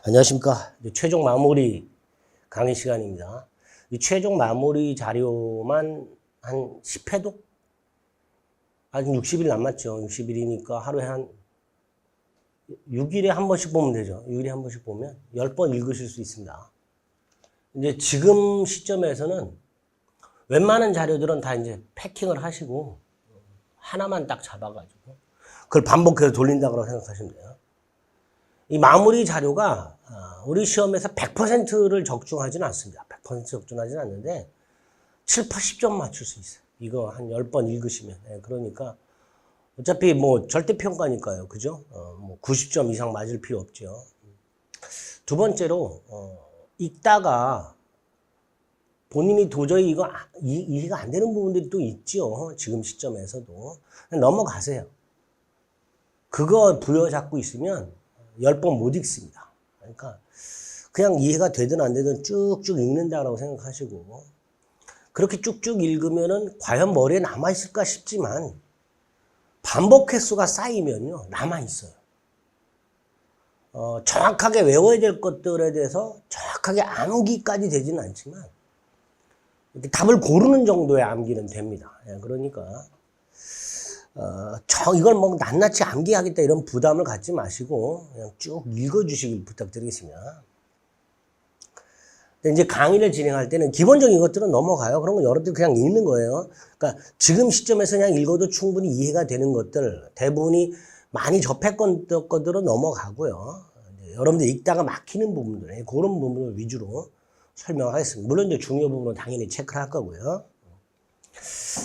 안녕하십니까. 최종 마무리 강의 시간입니다. 이 최종 마무리 자료만 한 10회도? 아직 60일 남았죠. 60일이니까 하루에 한 6일에 한 번씩 보면 되죠. 6일에 한 번씩 보면 10번 읽으실 수 있습니다. 이제 지금 시점에서는 웬만한 자료들은 다 이제 패킹을 하시고 하나만 딱 잡아가지고 그걸 반복해서 돌린다고 생각하시면 돼요. 이 마무리 자료가 우리 시험에서 100%를 적중하지는 않습니다. 100% 적중하지는 않는데 7, 80점 맞출 수 있어요. 이거 한 10번 읽으시면. 그러니까 어차피 뭐 절대평가니까요. 그죠? 뭐 90점 이상 맞을 필요 없죠. 두 번째로 읽다가 본인이 도저히 이거 이해가 안 되는 부분들이 또 있죠. 지금 시점에서도. 넘어가세요. 그거 부여잡고 있으면 10번 못 읽습니다. 그러니까 그냥 이해가 되든 안 되든 쭉쭉 읽는다라고 생각하시고 그렇게 쭉쭉 읽으면은 과연 머리에 남아있을까 싶지만 반복 횟수가 쌓이면요 남아있어요. 정확하게 외워야 될 것들에 대해서 정확하게 암기까지 되지는 않지만 이렇게 답을 고르는 정도의 암기는 됩니다. 그러니까 이걸 뭐 낱낱이 암기하겠다 이런 부담을 갖지 마시고 그냥 쭉 읽어주시길 부탁드리겠습니다. 근데 이제 강의를 진행할 때는 기본적인 것들은 넘어가요. 그런 건 여러분들 그냥 읽는 거예요. 그러니까 지금 시점에서 그냥 읽어도 충분히 이해가 되는 것들, 대부분이 많이 접했던 것들은 넘어가고요. 여러분들 읽다가 막히는 부분들, 그런 부분을 위주로 설명하겠습니다. 물론 이제 중요 부분은 당연히 체크를 할 거고요.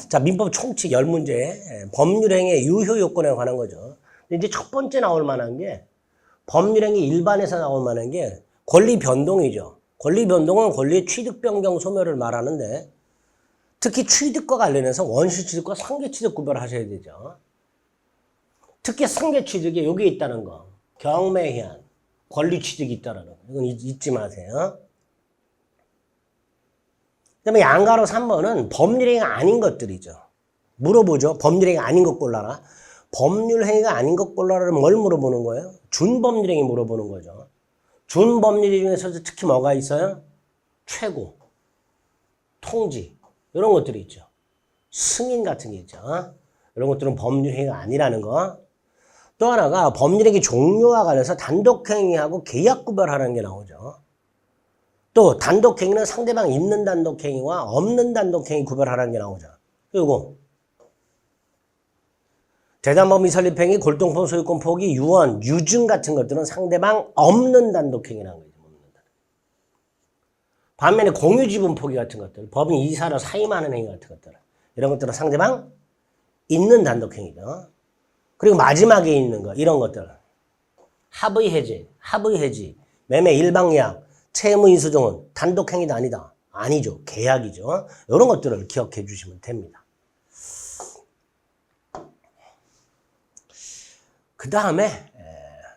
자, 민법 총칙 10문제, 법률행위의 유효 요건에 관한 거죠. 이제 첫 번째 나올 만한 게, 법률행위 일반에서 나올 만한 게 권리 변동이죠. 권리 변동은 권리의 취득, 변경, 소멸을 말하는데, 특히 취득과 관련해서 원시 취득과 상계 취득 구별하셔야 되죠. 특히 상계 취득에 여기에 있다는 거, 경매해한 권리 취득이 있다는 거, 이건 잊지 마세요. 그 다음에 양가로 3번은 법률행위가 아닌 것들이죠. 물어보죠. 법률행위가 아닌 것 골라라. 법률행위가 아닌 것 골라라는 뭘 물어보는 거예요? 준법률행위 물어보는 거죠. 준법률행위 중에서도 특히 뭐가 있어요? 최고, 통지 이런 것들이 있죠. 승인 같은 게 있죠. 이런 것들은 법률행위가 아니라는 거. 또 하나가 법률행위 종류와 관련해서 단독행위하고 계약 구별하는 게 나오죠. 또 단독행위는 상대방 있는 단독행위와 없는 단독행위 구별하라는 게 나오죠. 그리고 재산범위 설립행위, 골동품 소유권 포기, 유언, 유증 같은 것들은 상대방 없는 단독행위라는 거죠. 반면에 공유지분 포기 같은 것들, 법인 이사로 사임하는 행위 같은 것들, 이런 것들은 상대방 있는 단독행위죠. 그리고 마지막에 있는 거, 이런 것들, 합의 해지, 매매 일방예약, 채무 인수정은 단독행위도 아니다. 아니죠. 계약이죠. 이런 것들을 기억해 주시면 됩니다. 그 다음에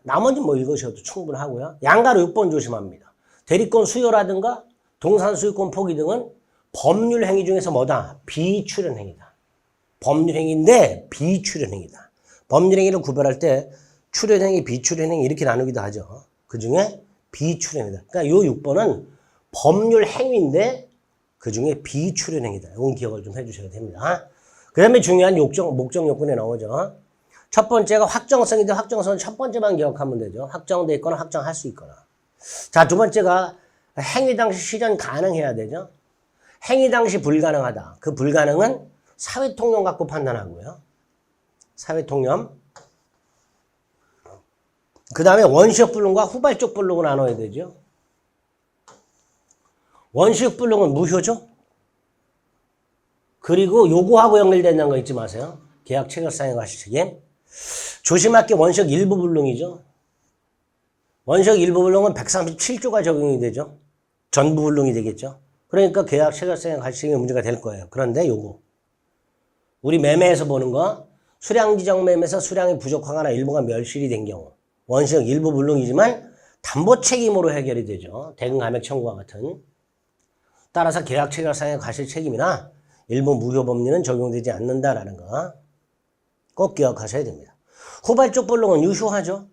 나머지 뭐 읽으셔도 충분하고요. 양가로 6번 조심합니다. 대리권 수요라든가 동산 소유권 포기 등은 법률행위 중에서 뭐다? 비출연행위다. 법률행위인데 비출연행위다. 법률행위를 구별할 때 출연행위, 비출연행위 이렇게 나누기도 하죠. 그 중에 비출연이다. 그러니까 요 6번은 법률 행위인데 그 중에 비출연행위다. 이건 기억을 좀 해주셔야 됩니다. 그 다음에 중요한 목적 요건에 나오죠. 첫 번째가 확정성인데 확정성은 첫 번째만 기억하면 되죠. 확정돼 있거나 확정할 수 있거나. 자, 두 번째가 행위 당시 실현 가능해야 되죠. 행위 당시 불가능하다. 그 불가능은 사회통념 갖고 판단하고요. 사회통념. 그 다음에 원시적 불능과 후발적 불능을 나눠야 되죠. 원시적 불능은 무효죠. 그리고 요구하고 연결된다는 거 잊지 마세요. 계약 체결상의 과실책임. 조심할 게 원시적 일부 불능이죠. 원시적 일부 불능은 137조가 적용이 되죠. 전부 불능이 되겠죠. 그러니까 계약 체결상의 과실책임이 문제가 될 거예요. 그런데 요거 우리 매매에서 보는 거 수량지정 매매에서 수량이 부족하거나 일부가 멸실이 된 경우 원시적 일부 불능이지만 담보 책임으로 해결이 되죠. 대금 감액 청구와 같은. 따라서 계약 체결상의 과실 책임이나 일부 무효 법리는 적용되지 않는다라는 거 꼭 기억하셔야 됩니다. 후발적 불능은 유효하죠.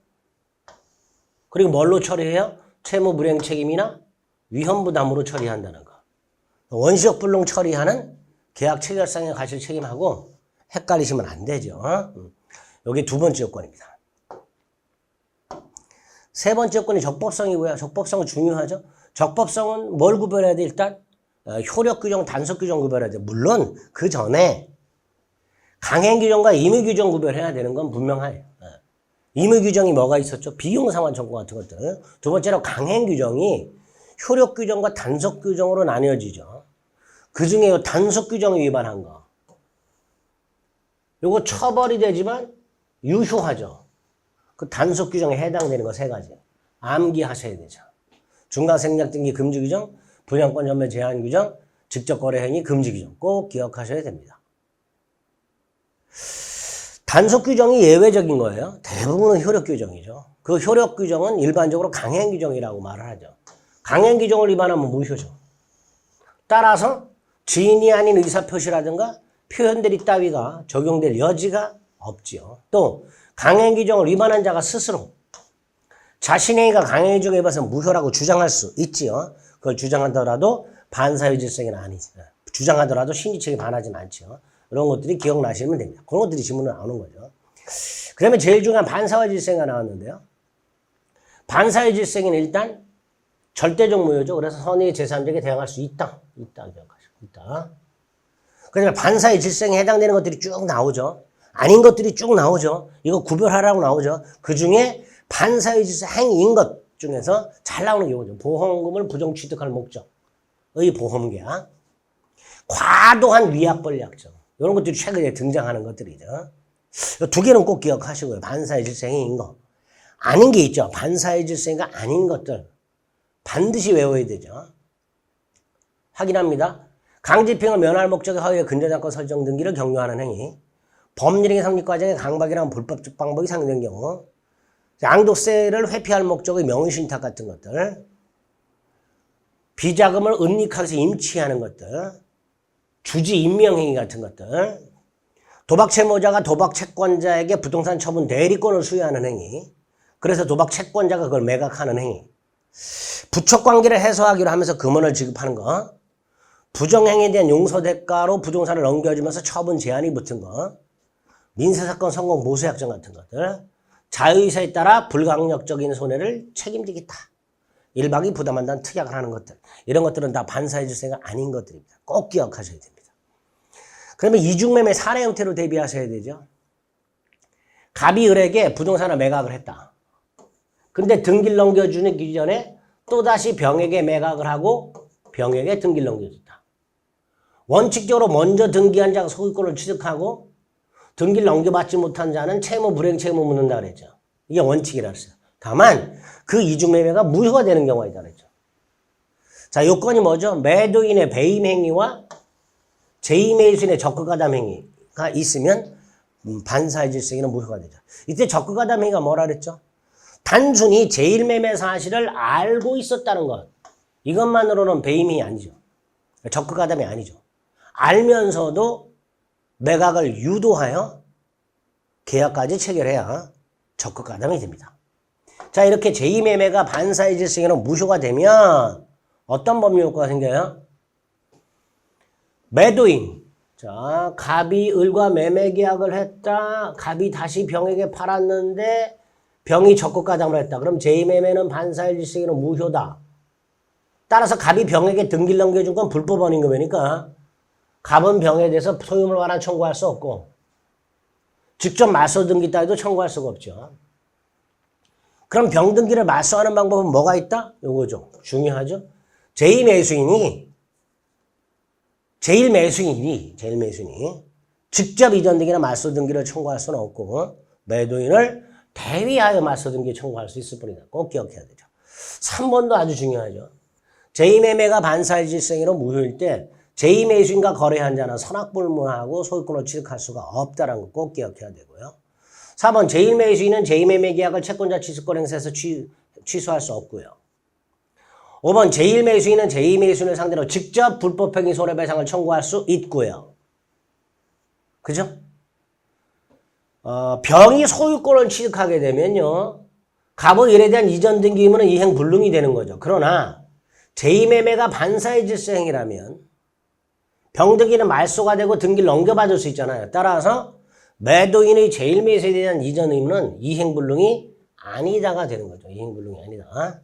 그리고 뭘로 처리해요? 채무 불이행 책임이나 위험 부담으로 처리한다는 거. 원시적 불능 처리하는 계약 체결상의 과실 책임하고 헷갈리시면 안 되죠. 여기 두 번째 요건입니다. 세 번째 요건이 적법성이고요. 적법성은 중요하죠. 적법성은 뭘 구별해야 돼? 일단 효력 규정, 단속 규정 구별해야 돼. 물론 그 전에 강행 규정과 임의 규정 구별해야 되는 건 분명해요. 임의 규정이 뭐가 있었죠? 비용 상환 청구 같은 것들. 두 번째로 강행 규정이 효력 규정과 단속 규정으로 나뉘어지죠. 그 중에 단속 규정을 위반한 거. 요거 처벌이 되지만 유효하죠. 그 단속 규정에 해당되는 거 세 가지. 암기하셔야 되죠. 중간생략등기 금지 규정, 분양권 전매 제한 규정, 직접 거래 행위 금지 규정 꼭 기억하셔야 됩니다. 단속 규정이 예외적인 거예요. 대부분은 효력 규정이죠. 그 효력 규정은 일반적으로 강행 규정이라고 말을 하죠. 강행 규정을 위반하면 무효죠. 따라서 지인이 아닌 의사표시라든가 표현들이 따위가 적용될 여지가 없지요. 또 강행 규정을 위반한 자가 스스로 자신의 행위가 강행 규정에 의해서 무효라고 주장할 수 있지요. 그걸 주장하더라도 반사의 질성은 아니지. 주장하더라도 신규책에 반하지는 않죠. 이런 것들이 기억나시면 됩니다. 그런 것들이 지문에 나오는 거죠. 그 다음에 제일 중요한 반사의 질성이 나왔는데요. 반사의 질성은 일단 절대적 무효죠. 그래서 선의 제3적에 대항할 수 있다. 있다 기억하시고 있다. 그다음에 반사의 질성에 해당되는 것들이 쭉 나오죠. 아닌 것들이 쭉 나오죠. 이거 구별하라고 나오죠. 그 중에 반사의 질서 행위인 것 중에서 잘 나오는 게 이거죠. 보험금을 부정 취득할 목적의 보험계약. 과도한 위약벌약정. 이런 것들이 최근에 등장하는 것들이죠. 두 개는 꼭 기억하시고요. 반사의 질서 행위인 거. 아닌 게 있죠. 반사의 질서가 아닌 것들. 반드시 외워야 되죠. 확인합니다. 강제병을 면할 목적의 허위의 근저당권 설정 등기를 격려하는 행위. 법률행위 성립 과정에 강박이라는 불법적 방법이 상정된 경우. 양도세를 회피할 목적의 명의신탁 같은 것들. 비자금을 은닉하기 위해서 임치하는 것들. 주지 임명행위 같은 것들. 도박 채무자가 도박 채권자에게 부동산 처분 대리권을 수여하는 행위. 그래서 도박 채권자가 그걸 매각하는 행위. 부촉관계를 해소하기로 하면서 금원을 지급하는 거. 부정행위에 대한 용서대가로 부동산을 넘겨주면서 처분 제한이 붙은 거. 민사사건 성공 모수약정 같은 것들. 자유의사에 따라 불강력적인 손해를 책임지겠다. 일박이 부담한다는 특약을 하는 것들. 이런 것들은 다 반사의 질서가 아닌 것들입니다. 꼭 기억하셔야 됩니다. 그러면 이중매매 사례 형태로 대비하셔야 되죠. 갑이 을에게 부동산을 매각을 했다. 근데 등기를 넘겨주는 기전에 또다시 병에게 매각을 하고 병에게 등기를 넘겨줬다. 원칙적으로 먼저 등기한 자가 소유권을 취득하고 등기를 넘겨받지 못한 자는 채무 불이행 책임을 묻는다 그랬죠. 이게 원칙이라 했어요. 다만 그 이중매매가 무효가 되는 경우가 있다 그랬죠. 자, 요건이 뭐죠? 매도인의 배임 행위와 제2매수인의 적극가담 행위가 있으면 반사의 질서에는 무효가 되죠. 이때 적극가담 행위가 뭐라 그랬죠? 단순히 제1매매 사실을 알고 있었다는 것. 이것만으로는 배임이 아니죠. 적극가담이 아니죠. 알면서도 매각을 유도하여 계약까지 체결해야 적극가담이 됩니다. 자, 이렇게 제2매매가 반사의 질서에는 무효가 되면 어떤 법률 효과가 생겨요? 매도인. 자, 갑이 을과 매매 계약을 했다. 갑이 다시 병에게 팔았는데 병이 적극가담을 했다. 그럼 제2매매는 반사의 질서에는 무효다. 따라서 갑이 병에게 등기를 넘겨준 건 불법 원인금이니까 갑은 병에 대해서 소유물 완화 청구할 수 없고 직접 맞서 등기 따위도 청구할 수가 없죠. 그럼 병 등기를 맞서하는 방법은 뭐가 있다? 요거죠. 중요하죠. 제2매수인이 직접 이전 등기나 맞서 등기를 청구할 수는 없고 매도인을 대위하여 맞서 등기 청구할 수 있을 뿐이다. 꼭 기억해야 되죠. 3번도 아주 중요하죠. 제2매매가 반사의 질서행위로 무효일 때 제2매수인과 거래한 자는 선악불문하고 소유권을 취득할 수가 없다는 거 꼭 기억해야 되고요. 4번 제1매수인은 제2매매 계약을 채권자 취소권 행사에서 취소할 수 없고요. 5번 제1매수인은 제2매수인을 상대로 직접 불법행위 손해배상을 청구할 수 있고요. 그죠? 병이 소유권을 취득하게 되면요. 갑의 일에 대한 이전 등기 의무는 이행 불능이 되는 거죠. 그러나 제2매매가 반사의 질서 행위라면 병등기는 말소가 되고 등기를 넘겨받을 수 있잖아요. 따라서 매도인의 제1매수에 대한 이전 의무는 이행 불능이 아니다가 되는 거죠. 이행 불능이 아니다.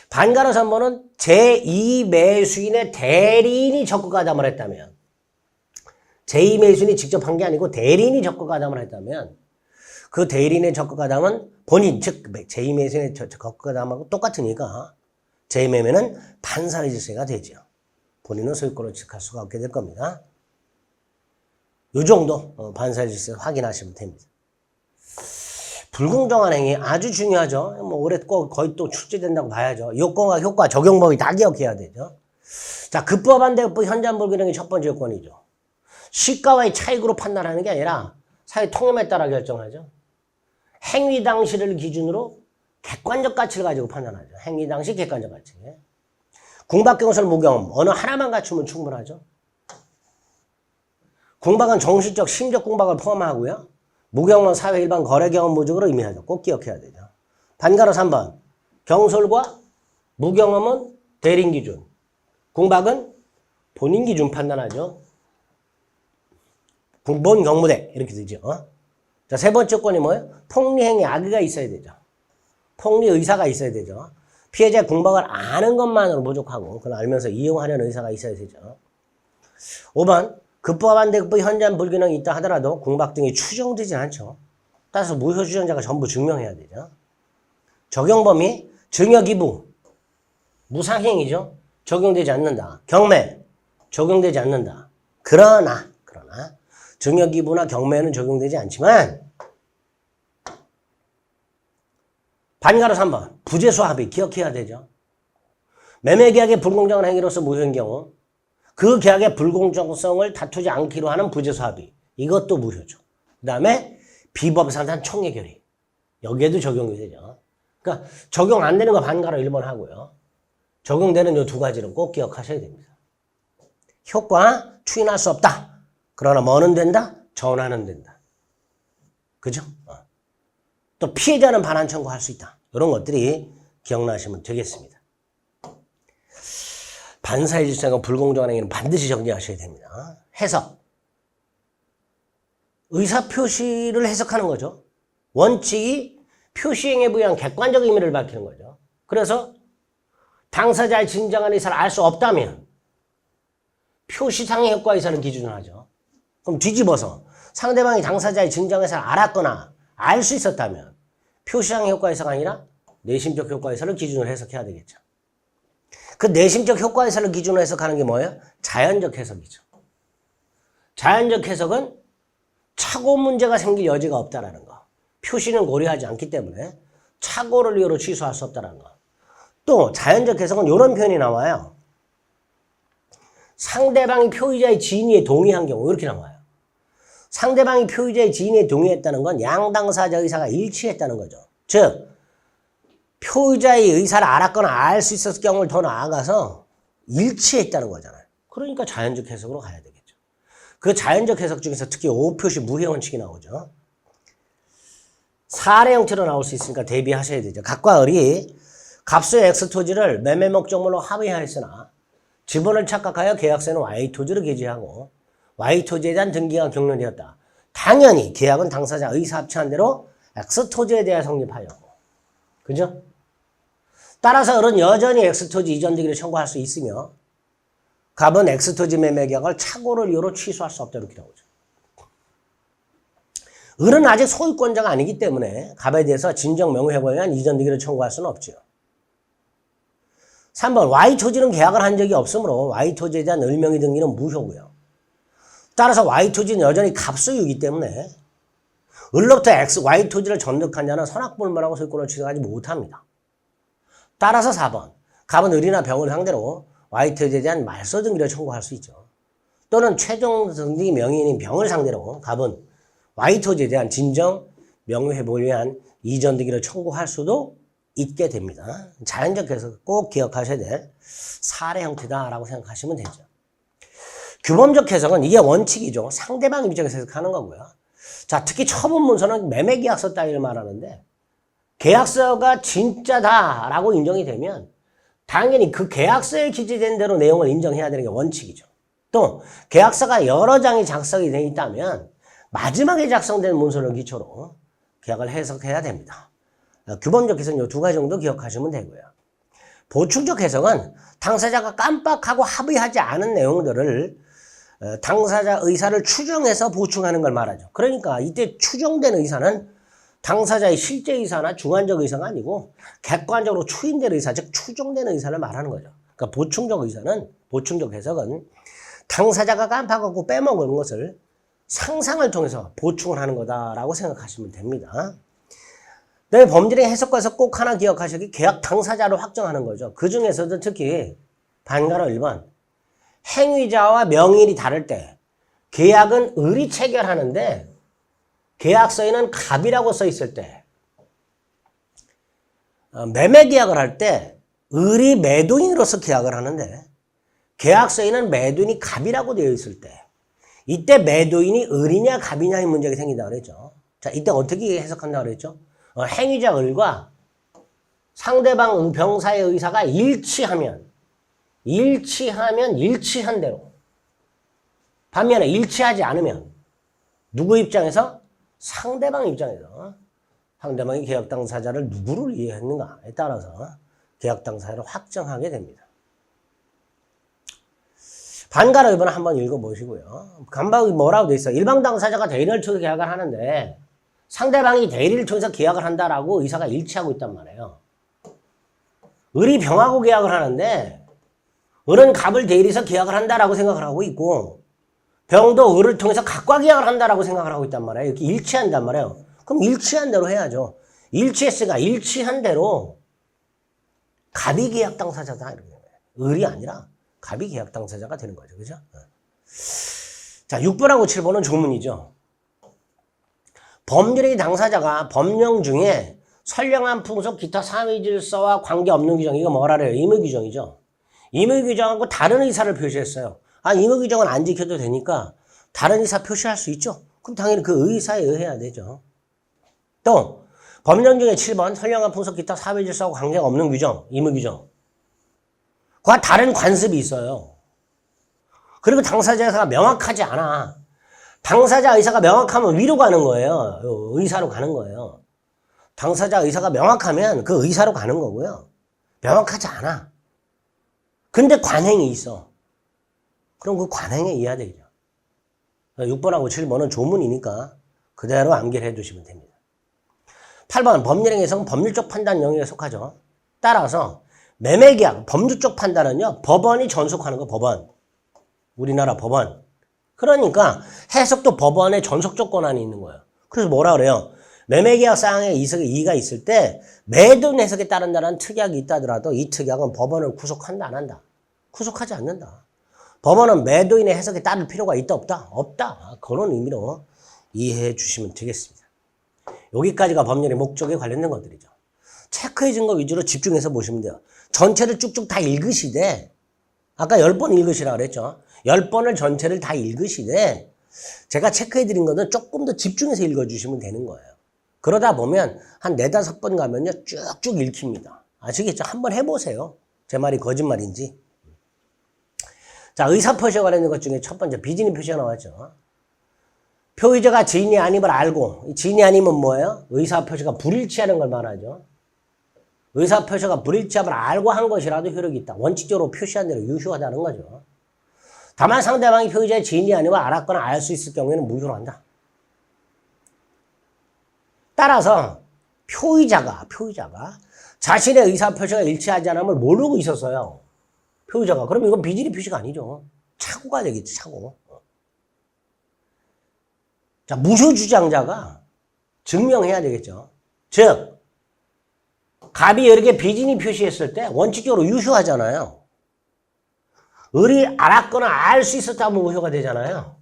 반가로 3번은 제2매수인의 대리인이 적극가담을 했다면, 제2매수인이 직접 한 게 아니고 대리인이 적극가담을 했다면 그 대리인의 적극가담은 본인, 즉 제2매수인의 적극가담하고 똑같으니까 제2매매는 반사의 질서가 되죠. 본인은 소유권을 취득할 수가 없게 될 겁니다. 이 정도 반사의 질서 확인하시면 됩니다. 불공정한 행위 아주 중요하죠. 뭐 올해 꼭 거의 또 출제된다고 봐야죠. 요건과 효과, 적용법이 다 기억해야 되죠. 자, 급부합반대급부 현저한 불균형이 첫 번째 요건이죠. 시가와의 차익으로 판단하는 게 아니라 사회 통념에 따라 결정하죠. 행위 당시를 기준으로 객관적 가치를 가지고 판단하죠. 행위 당시 객관적 가치. 궁박경설 무경험 어느 하나만 갖추면 충분하죠. 궁박은 정신적, 심적 궁박을 포함하고요. 무경험은 사회 일반 거래 경험 무적으로 의미하죠. 꼭 기억해야 되죠. 반가로 3번. 경솔과 무경험은 대리인 기준. 궁박은 본인 기준 판단하죠. 군본 경무대 이렇게 되죠. 자, 세 번째 건이 뭐예요? 폭리행위 악의가 있어야 되죠. 폭리 의사가 있어야 되죠. 피해자의 궁박을 아는 것만으로 부족하고 그걸 알면서 이용하려는 의사가 있어야 되죠. 5번. 급부합반대급부 현저한 불균형이 있다 하더라도 궁박 등이 추정되진 않죠. 따라서 무효 주장자가 전부 증명해야 되죠. 적용범위, 증여기부, 무상행위죠. 적용되지 않는다. 경매, 적용되지 않는다. 그러나 증여기부나 경매는 적용되지 않지만 반가로 3번 부재수 합의 기억해야 되죠. 매매계약의 불공정한 행위로서 무효인 경우 그 계약의 불공정성을 다투지 않기로 하는 부재수 합의 이것도 무효죠. 그 다음에 비법상단 총회 결의 여기에도 적용이 되죠. 그러니까 적용 안 되는 거 반가로 1번 하고요. 적용되는 이 두 가지를 꼭 기억하셔야 됩니다. 효과 추인할 수 없다. 그러나 뭐는 된다? 전환은 된다. 그죠? 또 피해자는 반환 청구할 수 있다. 이런 것들이 기억나시면 되겠습니다. 반사의 질서가 불공정한 행위는 반드시 정리하셔야 됩니다. 해석. 의사표시를 해석하는 거죠. 원칙이 표시행위에 부여한 객관적 의미를 밝히는 거죠. 그래서 당사자의 진정한 의사를 알 수 없다면 표시상의 효과 의사를 기준으로 하죠. 그럼 뒤집어서 상대방이 당사자의 진정한 의사를 알았거나 알 수 있었다면 표시상의 효과 의사가 아니라 내심적 효과 의사를 기준으로 해석해야 되겠죠. 그 내심적 효과 해석을 기준으로 해석하는 게 뭐예요? 자연적 해석이죠. 자연적 해석은 착오 문제가 생길 여지가 없다라는 거. 표시는 고려하지 않기 때문에 착오를 이유로 취소할 수 없다는 거. 또 자연적 해석은 이런 표현이 나와요. 상대방이 표의자의 진위에 동의한 경우 이렇게 나와요. 상대방이 표의자의 진위에 동의했다는 건 양당사자 의사가 일치했다는 거죠. 즉 표의자의 의사를 알았거나 알 수 있었을 경우를 더 나아가서 일치했다는 거잖아요. 그러니까 자연적 해석으로 가야 되겠죠. 그 자연적 해석 중에서 특히 오표시 무효 원칙이 나오죠. 사례 형태로 나올 수 있으니까 대비하셔야 되죠. 각과 을이 갑수의 X토지를 매매 목적물로 합의하였으나 지분을 착각하여 계약서에는 Y토지를 게재하고 Y토지에 대한 등기가 경료되었다. 당연히 계약은 당사자 의사 합치한 대로 X토지에 대해 성립하였고. 그죠? 따라서 을은 여전히 X토지 이전 등기를 청구할 수 있으며 갑은 X토지 매매 계약을 착오를 이유로 취소할 수 없다 이렇게 나오죠. 을은 아직 소유권자가 아니기 때문에 갑에 대해서 진정 명예회복에 의한 이전 등기를 청구할 수는 없죠. 3번 Y토지는 계약을 한 적이 없으므로 Y토지에 대한 을명의 등기는 무효고요. 따라서 Y토지는 여전히 갑소유이기 때문에 을로부터 Y토지를 전득한 자는 선악불문하고 소유권을 취득하지 못합니다. 따라서 4번 갑은 을이나 병을 상대로 Y토지에 대한 말소 등기를 청구할 수 있죠. 또는 최종 등기 명의인인 병을 상대로 갑은 Y토지에 대한 진정 명예회복을 위한 이전 등기를 청구할 수도 있게 됩니다. 자연적 해석 꼭 기억하셔야 될 사례 형태다라고 생각하시면 되죠. 규범적 해석은 이게 원칙이죠. 상대방 입장에서 해석하는 거고요. 자, 특히 처분 문서는 매매계약서 따위를 말하는데 계약서가 진짜다라고 인정이 되면 당연히 그 계약서에 기재된 대로 내용을 인정해야 되는 게 원칙이죠. 또 계약서가 여러 장이 작성이 되어 있다면 마지막에 작성된 문서를 기초로 계약을 해석해야 됩니다. 규범적 해석은 이 두 가지 정도 기억하시면 되고요. 보충적 해석은 당사자가 깜빡하고 합의하지 않은 내용들을 당사자 의사를 추정해서 보충하는 걸 말하죠. 그러니까 이때 추정된 의사는 당사자의 실제 의사나 주관적 의사가 아니고 객관적으로 추인된 의사, 즉 추정된 의사를 말하는 거죠. 그러니까 보충적 해석은 당사자가 깜빡하고 빼먹은 것을 상상을 통해서 보충을 하는 거다라고 생각하시면 됩니다. 네, 범죄의 해석과에서 꼭 하나 기억하셔야 게 계약 당사자를 확정하는 거죠. 그 중에서도 특히 반가로 1번 행위자와 명의일이 다를 때 계약은 을이 체결하는데 계약서에는 갑이라고 써 있을 때 매매 계약을 할 때 을이 매도인으로서 계약을 하는데 계약서에는 매도인이 갑이라고 되어 있을 때 이때 매도인이 을이냐 갑이냐의 문제가 생긴다고 그랬죠. 자, 이때 어떻게 해석한다고 그랬죠? 행위자 을과 상대방 병사의 의사가 일치하면 일치한 대로 반면에 일치하지 않으면 누구 입장에서? 상대방 입장에서 상대방이 계약 당사자를 누구를 이해했는가에 따라서 계약 당사자를 확정하게 됩니다. 반가로 1번 한번 읽어보시고요. 간박이 뭐라고 돼 있어요? 일방 당사자가 대리를 통해서 계약을 하는데 상대방이 대리를 통해서 계약을 한다라고 의사가 일치하고 있단 말이에요. 을이 병하고 계약을 하는데 을은 갑을 대리해서 계약을 한다라고 생각을 하고 있고 병도 을을 통해서 갑과 계약을 한다라고 생각을 하고 있단 말이에요. 이렇게 일치한단 말이에요. 그럼 일치한 대로 해야죠. 일치했으니까 일치한 대로 갑이 계약 당사자다 이렇게 을이 아니라 갑이 계약 당사자가 되는 거죠. 그죠? 자, 6번하고 7번은 조문이죠. 법률의 당사자가 법령 중에 선량한 풍속 기타 사회 질서와 관계없는 규정, 이거 뭐라 그래요? 임의 규정이죠. 임의 규정하고 다른 의사를 표시했어요. 아, 임의 규정은 안 지켜도 되니까 다른 의사 표시할 수 있죠. 그럼 당연히 그 의사에 의해야 되죠. 또 법령 중에 7번 선량한 풍속 기타 사회 질서와 관계가 없는 규정, 임의 규정. 그와 다른 관습이 있어요. 그리고 당사자 의사가 명확하지 않아. 당사자 의사가 명확하면 위로 가는 거예요. 의사로 가는 거예요. 당사자 의사가 명확하면 그 의사로 가는 거고요. 명확하지 않아. 근데 관행이 있어. 그럼 그 관행에 의해야 되죠. 6번하고 7번은 조문이니까 그대로 암기를 해두시면 됩니다. 8번 법률행위성은 법률적 판단 영역에 속하죠. 따라서 매매계약, 법률적 판단은요. 법원이 전속하는 거, 법원. 우리나라 법원. 그러니까 해석도 법원의 전속적 권한이 있는 거예요. 그래서 뭐라 그래요? 매매계약 사항에 이의가 있을 때 매도인 해석에 따른다는 특약이 있다더라도 이 특약은 법원을 구속한다 안 한다? 구속하지 않는다. 법원은 매도인의 해석에 따를 필요가 있다 없다? 없다. 그런 의미로 이해해 주시면 되겠습니다. 여기까지가 법률의 목적에 관련된 것들이죠. 체크해 준 거 위주로 집중해서 보시면 돼요. 전체를 쭉쭉 다 읽으시되 아까 10번 읽으시라고 그랬죠. 10번을 전체를 다 읽으시되 제가 체크해 드린 거는 조금 더 집중해서 읽어주시면 되는 거예요. 그러다 보면 한 4, 5번 가면요 쭉쭉 읽힙니다. 아시겠죠? 한번 해보세요. 제 말이 거짓말인지. 자, 의사표시에 관련된 것 중에 첫 번째 비진이 표시가 나왔죠. 표의자가 지인이 아님을 알고, 지인이 아니면 뭐예요? 의사표시가 불일치하는 걸 말하죠. 의사표시가 불일치함을 알고 한 것이라도 효력이 있다. 원칙적으로 표시한 대로 유효하다는 거죠. 다만 상대방이 표의자의 지인이 아니면 알았거나 알 수 있을 경우에는 무효로 한다. 따라서 표의자가 자신의 의사표시가 일치하지 않음을 모르고 있었어요. 표의자가. 그럼 이건 비진이 표시가 아니죠. 착오가 되겠지, 착오. 자, 무효주장자가 증명해야 되겠죠. 즉, 갑이 여러 개 비진이 표시했을 때 원칙적으로 유효하잖아요. 을이 알았거나 알 수 있었다면 무효가 되잖아요.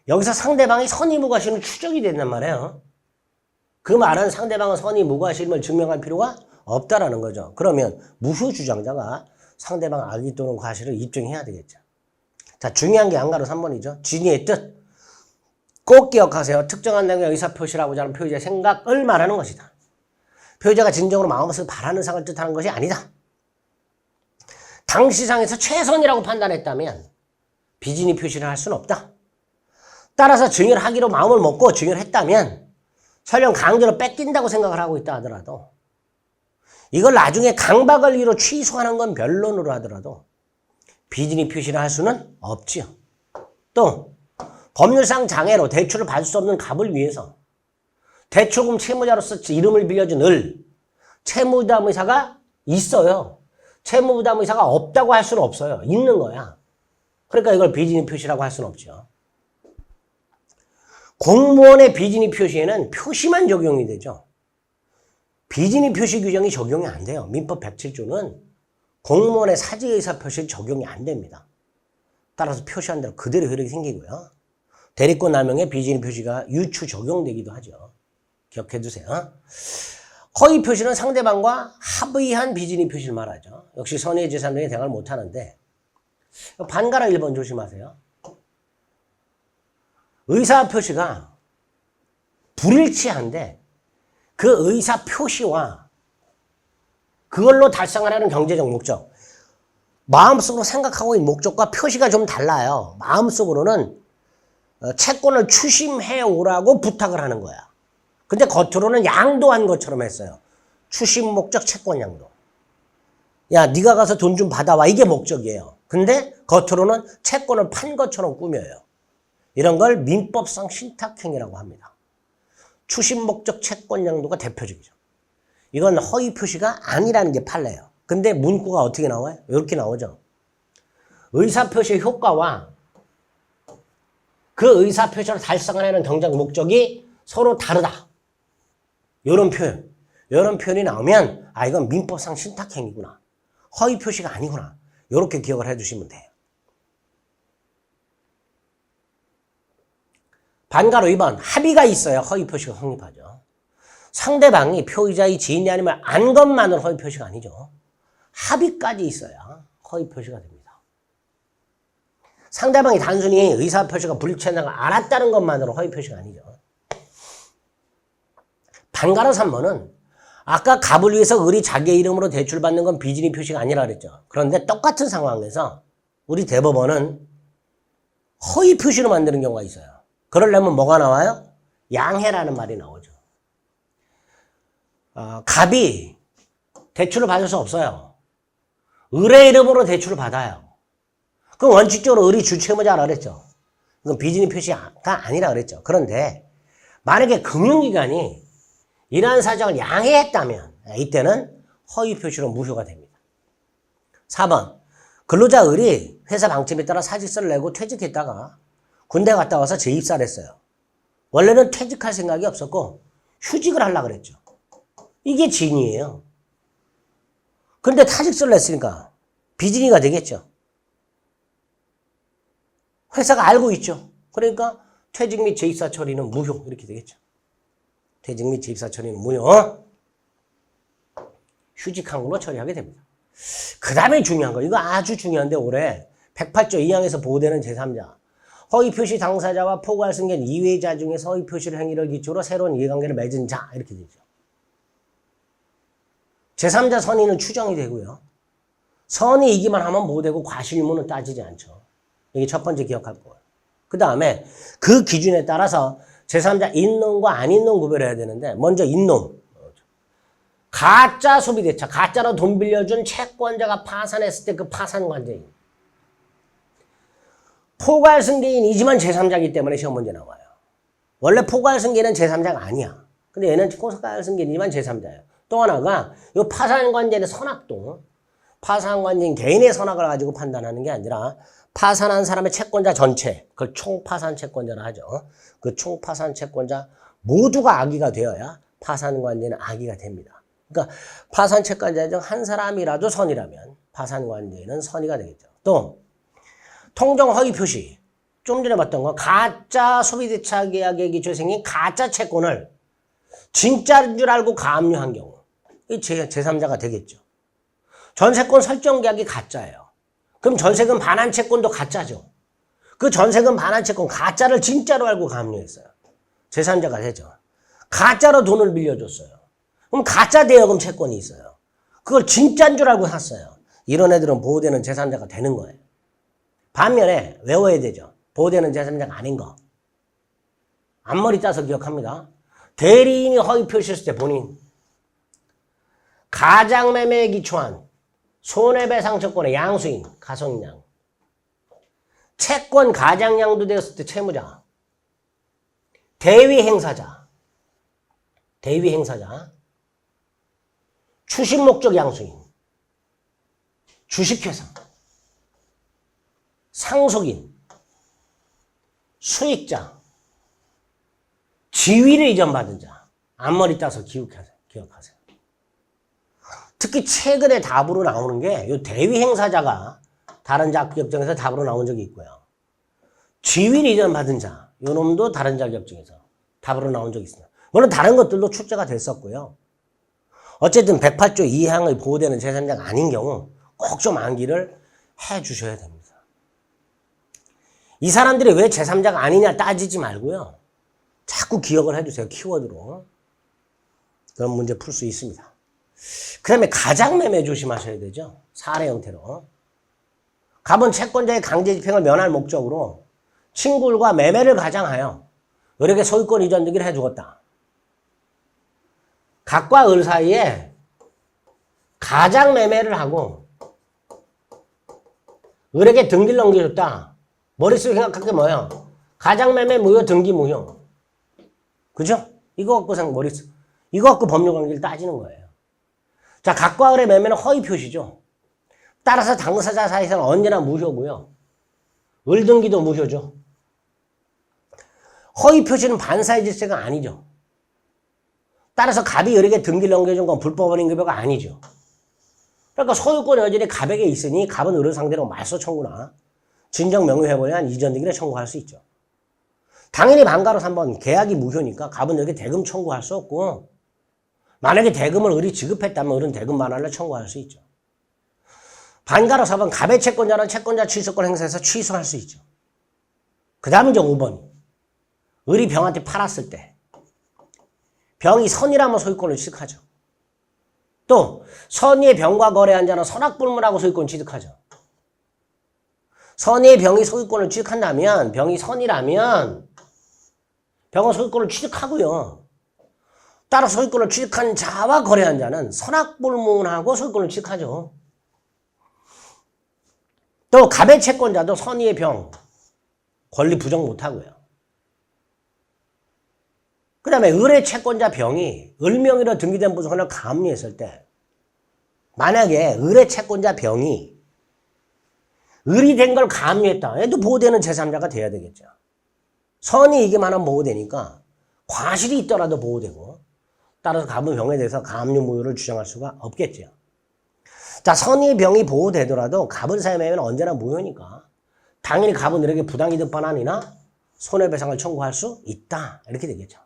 여기서 상대방이 선의무과실은 추적이 된단 말이에요. 그 말은 상대방은 선의무과실을 증명할 필요가 없다라는 거죠. 그러면 무효주장자가 상대방 악의 또는 과실을 입증해야 되겠죠. 자, 중요한 게 안가로 3번이죠. 진의의 뜻. 꼭 기억하세요. 특정한 내용의 의사표시라고자 하는 표의자의 생각을 말하는 것이다. 표의자가 진정으로 마음속에 바라는 상을 뜻하는 것이 아니다. 당시상에서 최선이라고 판단했다면 비진의 표시를 할 수는 없다. 따라서 증여하기로 마음을 먹고 증여를 했다면 설령 강제로 뺏긴다고 생각을 하고 있다 하더라도 이걸 나중에 강박을 이유로 취소하는 건 변론으로 하더라도 비진의 표시를 할 수는 없지요. 또 법률상 장애로 대출을 받을 수 없는 갑을 위해서 대출금 채무자로서 이름을 빌려준 을, 채무부담의사가 있어요. 채무부담의사가 없다고 할 수는 없어요. 있는 거야. 그러니까 이걸 비진의 표시라고 할 수는 없죠. 공무원의 비진의 표시에는 표시만 적용이 되죠. 비진의 표시 규정이 적용이 안 돼요. 민법 107조는 공무원의 사직의사 표시 적용이 안 됩니다. 따라서 표시한 대로 그대로 효력이 생기고요. 대리권 남용의 비진의 표시가 유추 적용되기도 하죠. 기억해 두세요. 허위 표시는 상대방과 합의한 비진의 표시를 말하죠. 역시 선의의 제3자에게 대응을 못하는데 반가라 1번 조심하세요. 의사 표시가 불일치한데 그 의사 표시와 그걸로 달성하려는 경제적 목적, 마음속으로 생각하고 있는 목적과 표시가 좀 달라요. 마음속으로는 채권을 추심해 오라고 부탁을 하는 거야. 근데 겉으로는 양도한 것처럼 했어요. 추심 목적 채권 양도. 야, 네가 가서 돈 좀 받아와. 이게 목적이에요. 근데 겉으로는 채권을 판 것처럼 꾸며요. 이런 걸 민법상 신탁행위라고 합니다. 추심 목적 채권 양도가 대표적이죠. 이건 허위 표시가 아니라는 게 판례예요. 근데 문구가 어떻게 나와요? 이렇게 나오죠. 의사표시의 효과와 그 의사표시를 달성하려는 경제적 목적이 서로 다르다. 이런 표현. 이런 표현이 나오면 아, 이건 민법상 신탁행위구나. 허위 표시가 아니구나. 이렇게 기억을 해주시면 돼요. 반가로 2번 합의가 있어야 허위 표시가 성립하죠. 상대방이 표의자의 지인이 아니면 안 것만으로 허위 표시가 아니죠. 합의까지 있어야 허위 표시가 됩니다. 상대방이 단순히 의사표시가 불일치한다는 걸 알았다는 것만으로 허위 표시가 아니죠. 반가로 3번은 아까 갑을 위해서 을이 자기의 이름으로 대출받는 건 비진의 표시가 아니라 그랬죠. 그런데 똑같은 상황에서 우리 대법원은 허위 표시로 만드는 경우가 있어요. 그러려면 뭐가 나와요? 양해라는 말이 나오죠. 갑이 대출을 받을 수 없어요. 을의 이름으로 대출을 받아요. 그럼 원칙적으로 을이 주채무자라 그랬죠. 그건 비진의 표시가 아니라 그랬죠. 그런데 만약에 금융기관이 이러한 사정을 양해했다면 이때는 허위 표시로 무효가 됩니다. 4번 근로자 을이 회사 방침에 따라 사직서를 내고 퇴직했다가 군대 갔다 와서 재입사를 했어요. 원래는 퇴직할 생각이 없었고 휴직을 하려고 그랬죠. 이게 진이에요. 그런데 사직서를 냈으니까 비진이가 되겠죠. 회사가 알고 있죠. 그러니까 퇴직 및 재입사 처리는 무효 이렇게 되겠죠. 퇴직 및 재입사 처리는 무효. 휴직한 걸로 처리하게 됩니다. 그 다음에 중요한 거, 이거 아주 중요한데 올해 108조 2항에서 보호되는 제3자 허위 표시 당사자와 포괄 승계는 이외의 자 중에서 허위 표시를 행위를 기초로 새로운 이해관계를 맺은 자 이렇게 되죠. 제3자 선의는 추정이 되고요. 선의이기만 하면 뭐 되고 과실유무는 따지지 않죠. 이게 첫 번째 기억할 거예요. 그 다음에 그 기준에 따라서 제3자 인놈과 아닌놈 구별해야 되는데 먼저 인놈. 가짜 소비대차, 가짜로 돈 빌려준 채권자가 파산했을 때 그 파산관계인. 포괄승계인이지만 제3자이기 때문에 시험 문제 나와요. 원래 포괄승계는 제3자가 아니야. 근데 얘는 포괄승계이지만 제3자예요. 또 하나가 이 파산관계는 선악도. 파산관계인 개인의 선악을 가지고 판단하는 게 아니라 파산한 사람의 채권자 전체, 그걸 총파산 채권자라 하죠. 그 총파산 채권자 모두가 악의가 되어야 파산관계는 악의가 됩니다. 그러니까 파산 채권자 중 한 사람이라도 선이라면 파산관계는 선의가 되겠죠. 또 통정 허위 표시, 좀 전에 봤던 거 가짜 소비대차 계약에 기초에 생긴 가짜 채권을 진짜인 줄 알고 가압류한 경우 이 제3자가 되겠죠. 전세권 설정 계약이 가짜예요. 그럼 전세금 반환 채권도 가짜죠. 그 전세금 반환 채권 가짜를 진짜로 알고 감리했어요. 제3자가 되죠. 가짜로 돈을 빌려줬어요. 그럼 가짜 대여금 채권이 있어요. 그걸 진짜인 줄 알고 샀어요. 이런 애들은 보호되는 제3자가 되는 거예요. 반면에 외워야 되죠. 보호되는 제3자가 아닌 거. 앞머리 따서 기억합니다. 대리인이 허위 표시했을 때 본인 가장매매에 기초한 손해배상 채권의 양수인 가성인양, 채권 가장양도되었을 때 채무자, 대위행사자, 추심목적 양수인, 주식회사, 상속인, 수익자, 지위를 이전받은 자. 앞머리 따서 기억하세요. 특히 최근에 답으로 나오는 게 이 대위행사자가 다른 자격증에서 답으로 나온 적이 있고요. 지위를 이전받은 자. 이 놈도 다른 자격증에서 답으로 나온 적이 있습니다. 물론 다른 것들도 출제가 됐었고요. 어쨌든 108조 2항의 보호되는 제3자가 아닌 경우 꼭 좀 암기를 해 주셔야 됩니다. 이 사람들이 왜 제3자가 아니냐 따지지 말고요. 자꾸 기억을 해주세요. 키워드로. 그럼 문제 풀 수 있습니다. 그 다음에 가장매매 조심하셔야 되죠. 사례 형태로. 갑은 채권자의 강제집행을 면할 목적으로 친구들과 매매를 가장하여 을에게 소유권 이전 등기를 해주었다. 갑과 을 사이에 가장매매를 하고 을에게 등기를 넘겨줬다. 머릿속에 생각할 게 뭐예요? 가장매매 무효 등기 무효. 그죠? 이거 갖고 머릿속. 이거 갖고 법률관계를 따지는 거예요. 자, 갑과 을의 매매는 허위 표시죠. 따라서 당사자 사이에서는 언제나 무효고요. 을 등기도 무효죠. 허위 표시는 반사의 질서가 아니죠. 따라서 갑이 을에게 등기를 넘겨준 건 불법원 인급여가 아니죠. 그러니까 소유권이 여전히 갑에게 있으니 갑은 을을 상대로 말소 청구나 진정 명의회복에 대한 이전 등기를 청구할 수 있죠. 당연히 반가로 3번 계약이 무효니까 갑은 을에게 대금 청구할 수 없고 만약에 대금을 을이 지급했다면 을은 대금 반환을 청구할 수 있죠. 반가로 4번 갑의 채권자는 채권자 취소권 행사해서 취소할 수 있죠. 그 다음은 이제 5번 을이 병한테 팔았을 때 병이 선이라면 소유권을 취득하죠. 또 선의의 병과 거래한 자는 선악불문하고 소유권 취득하죠. 선의의 병이 소유권을 취득한다면 병이 선이라면 병은 소유권을 취득하고요. 따라 소유권을 취득한 자와 거래한 자는 선악불문하고 소유권을 취득하죠. 또 갑의 채권자도 선의의 병 권리 부정 못하고요. 그 다음에 을의 채권자 병이 을명의로 등기된 부속권을 감리했을 때 만약에 을의 채권자 병이 을이 된 걸 감리했다. 얘도 보호되는 제3자가 돼야 되겠죠. 선이 이기만 하면 보호되니까 과실이 있더라도 보호되고 따라서 갑은 병에 대해서 감리 무효를 주장할 수가 없겠죠. 자, 선의 병이 보호되더라도 갑은 사유매매는 언제나 무효니까 당연히 갑은 을에게 부당이득 반환이나 손해배상을 청구할 수 있다. 이렇게 되겠죠.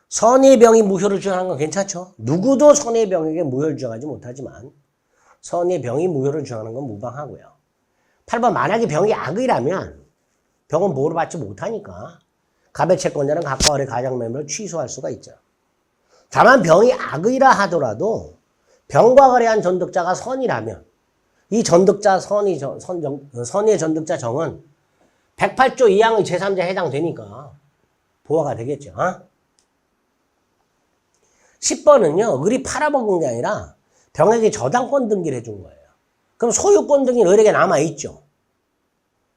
선의 병이 무효를 주장하는 건 괜찮죠. 누구도 선의 병에게 무효를 주장하지 못하지만 선의 병이 무효를 주장하는 건 무방하고요. 8번 만약에 병이 악의라면 병은 보호를 받지 못하니까 갑의 채권자는 갑과 을의 가장매매를 취소할 수가 있죠. 다만 병이 악의라 하더라도 병과 거래한 전득자가 선이라면 이 전득자 선의 전득자 정은 108조 2항의 제3자에 해당되니까 보호가 되겠죠. 10번은요. 을이 팔아먹은 게 아니라 병에게 저당권 등기를 해준 거예요. 그럼 소유권 등기는 을에게 남아있죠.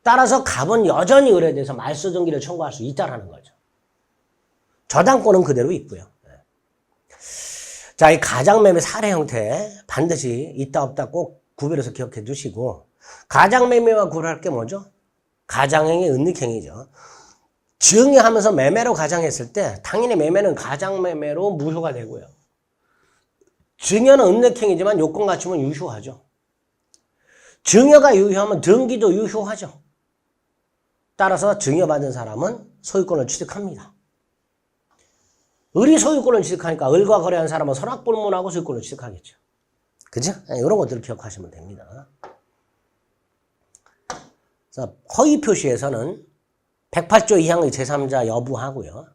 따라서 갑은 여전히 을에 대해서 말소 등기를 청구할 수 있다는 거죠. 저당권은 그대로 있고요. 자, 이 가장매매 사례 형태 반드시 있다 없다 꼭 구별해서 기억해 두시고 가장매매와 구별할 게 뭐죠? 가장행위, 은닉행위죠. 증여하면서 매매로 가장했을 때 당연히 매매는 가장매매로 무효가 되고요. 증여는 은닉행위지만 요건 갖추면 유효하죠. 증여가 유효하면 등기도 유효하죠. 따라서 증여받은 사람은 소유권을 취득합니다. 을이 소유권을 취득하니까 을과 거래한 사람은 선악불문하고 소유권을 취득하겠죠. 그죠? 이런 것들을 기억하시면 됩니다. 그래서 허위 표시에서는 108조 이항의 제3자 여부하고요.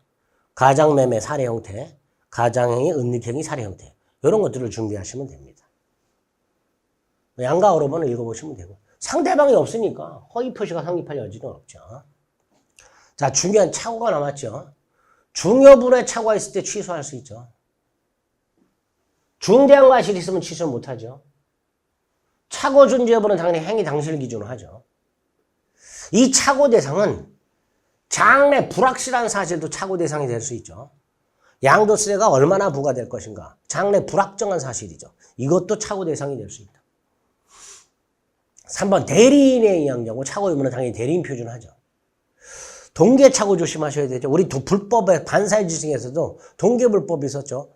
가장매매 사례 형태, 가장행위, 은닉행위 사례 형태 이런 것들을 준비하시면 됩니다. 양가 어로번을 읽어보시면 되고 상대방이 없으니까 허위 표시가 성립할 여지는 없죠. 자, 중요한 착오가 남았죠. 중요분의 착오가 있을 때 취소할 수 있죠. 중대한 과실이 있으면 취소 못하죠. 착오 존재 여부는 당연히 행위 당시를 기준으로 하죠. 이 착오 대상은 장래 불확실한 사실도 착오 대상이 될 수 있죠. 양도세가 얼마나 부과될 것인가. 장래 불확정한 사실이죠. 이것도 착오 대상이 될 수 있다. 3번 대리인에 의한 경우 착오 유무는 당연히 대리인 표준하죠. 동계착오 조심하셔야 되죠. 우리 불법의 반사의 질서에서도 동계불법이 있었죠.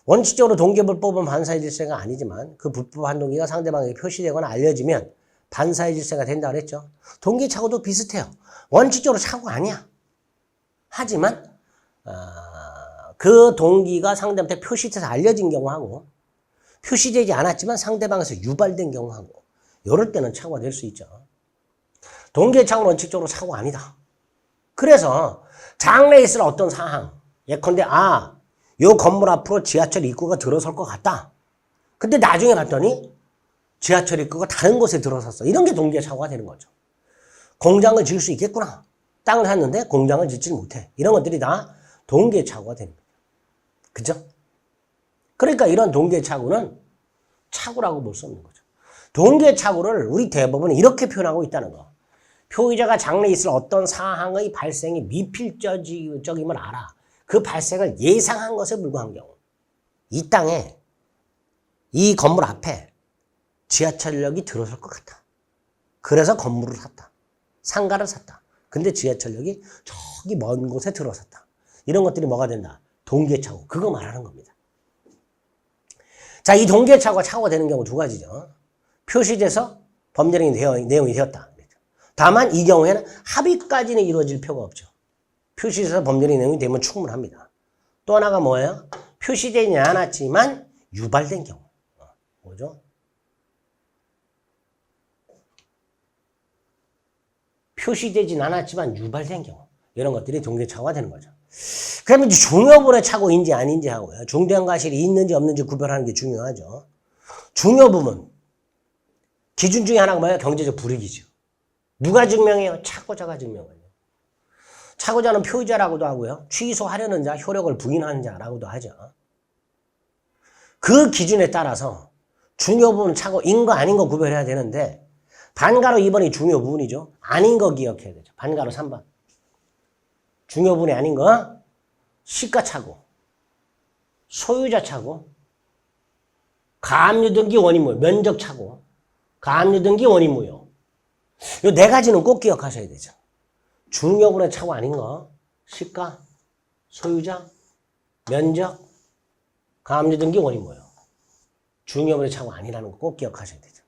원칙적으로 동계불법은 반사의 질서가 아니지만 그 불법 한동기가 상대방에게 표시되거나 알려지면 반사의 질서가 된다 그랬죠. 동계착오도 비슷해요. 원칙적으로 착오 아니야. 하지만 그 동기가 상대한테 표시돼서 알려진 경우하고 표시되지 않았지만 상대방에서 유발된 경우하고 이럴 때는 착오가 될 수 있죠. 동계착오는 원칙적으로 착오가 아니다. 그래서 장래에 있을 어떤 사항 예컨대 요 건물 앞으로 지하철 입구가 들어설 것 같다. 근데 나중에 봤더니 지하철 입구가 다른 곳에 들어섰어. 이런 게 동계착오가 되는 거죠. 공장을 지을 수 있겠구나. 땅을 샀는데 공장을 짓지 못해. 이런 것들이 다 동계착오가 되는 거죠. 그죠? 그러니까 이런 동계착오는 착오라고 볼 수 없는 거죠. 동계착오를 우리 대법원은 이렇게 표현하고 있다는 거. 표의자가 장래에 있을 어떤 사항의 발생이 미필적임을 알아. 그 발생을 예상한 것에 불과한 경우. 이 땅에 이 건물 앞에 지하철역이 들어설 것 같아. 그래서 건물을 샀다. 상가를 샀다. 근데 지하철역이 저기 먼 곳에 들어섰다. 이런 것들이 뭐가 된다? 동계착오. 그거 말하는 겁니다. 자, 이 동계착오가 착오가 되는 경우 두 가지죠. 표시돼서 법률행위 내용이 되었다. 다만 이 경우에는 합의까지는 이루어질 필요가 없죠. 표시돼서 법률행위 내용이 되면 충분합니다. 또 하나가 뭐예요? 표시되지 않았지만 유발된 경우. 뭐죠? 표시되진 않았지만 유발된 경우. 이런 것들이 동계착오가 되는 거죠. 그러면 이제 중요분의 착오인지 아닌지 하고요. 중대한 과실이 있는지 없는지 구별하는 게 중요하죠. 중요 부분. 기준 중에 하나가 뭐예요? 경제적 불이익이죠. 누가 증명해요? 착오자가 증명해요. 착오자는 표의자라고도 하고요. 취소하려는 자, 효력을 부인하는 자라고도 하죠. 그 기준에 따라서 중요 부분 착오인 거 아닌 거 구별해야 되는데 반가로 2번이 중요 부분이죠. 아닌 거 기억해야 되죠. 반가로 3번. 중요 부분이 아닌 거 시가착오, 소유자 착오, 가압류등기 원인무효, 면적착오, 가압류등기 원인무효. 이 네 가지는 꼭 기억하셔야 되죠. 중요분의 착오 아닌 거 시가, 소유자, 면적, 가압류등기 원인무효. 중요분의 착오 아니라는 거 꼭 기억하셔야 되죠.